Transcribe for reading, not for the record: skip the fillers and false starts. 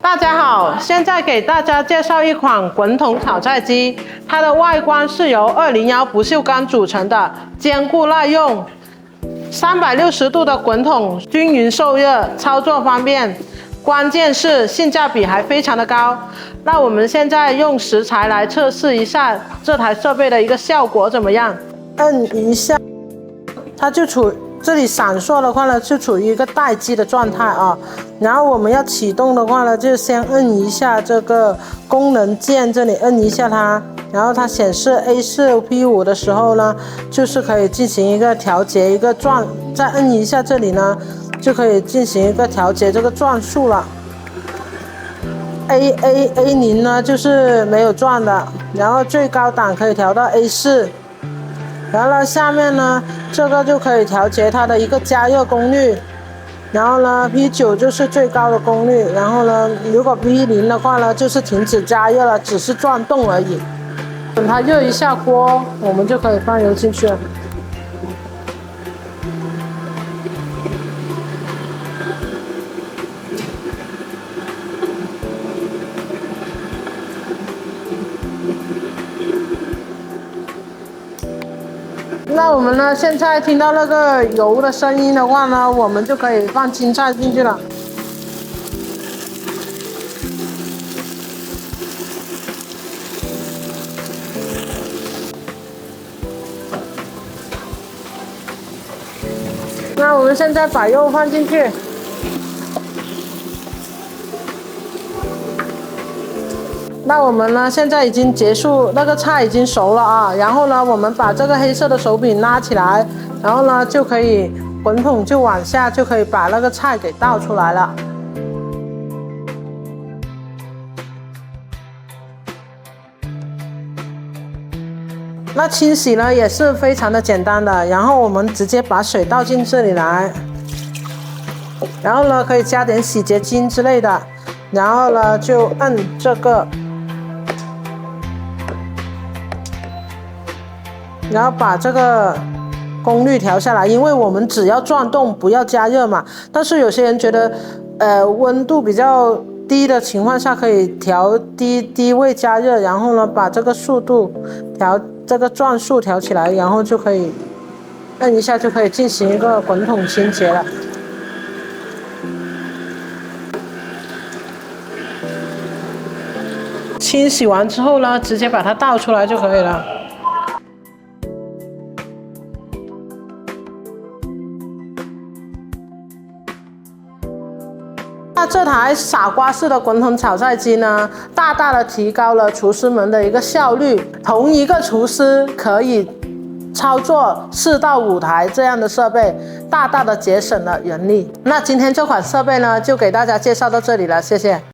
大家好，现在给大家介绍一款滚筒炒菜机，它的外观是由201不锈钢组成的，坚固耐用，360度的滚筒均匀受热，操作方便，关键是性价比还非常的高。那我们现在用食材来测试一下这台设备的一个效果怎么样？摁一下，它就这里闪烁的话呢，就处于一个待机的状态啊。然后我们要启动的话呢，就先摁一下这个功能键，这里摁一下它，然后它显示 A4P5 的时候呢，就是可以进行一个调节一个转，再摁一下这里呢，就可以进行一个调节这个转速了。A0 呢就是没有转的，然后最高档可以调到 A4。然后呢，下面呢，这个就可以调节它的一个加热功率。然后呢 ，P9 就是最高的功率。然后呢，如果 P0 的话呢，就是停止加热了，只是转动而已。等它热一下锅，我们就可以放油进去了。那我们呢，现在听到那个油的声音的话呢，我们就可以放青菜进去了。那我们现在把肉放进去。那我们呢，现在已经结束，那个菜已经熟了啊。然后呢，我们把这个黑色的手柄拉起来，然后呢，就可以滚筒就往下，就可以把那个菜给倒出来了。那清洗呢也是非常的简单的，然后我们直接把水倒进这里来，然后呢可以加点洗洁精之类的，然后呢就按这个。然后把这个功率调下来，因为我们只要转动，不要加热嘛。但是有些人觉得，温度比较低的情况下，可以调低位加热，然后呢，把这个速度这个转速调起来，然后就可以摁一下就可以进行一个滚筒清洁了。清洗完之后呢，直接把它倒出来就可以了。那这台傻瓜式的滚筒炒菜机呢，大大的提高了厨师们的一个效率。同一个厨师可以操作4到5台这样的设备，大大的节省了人力。那今天这款设备呢，就给大家介绍到这里了，谢谢。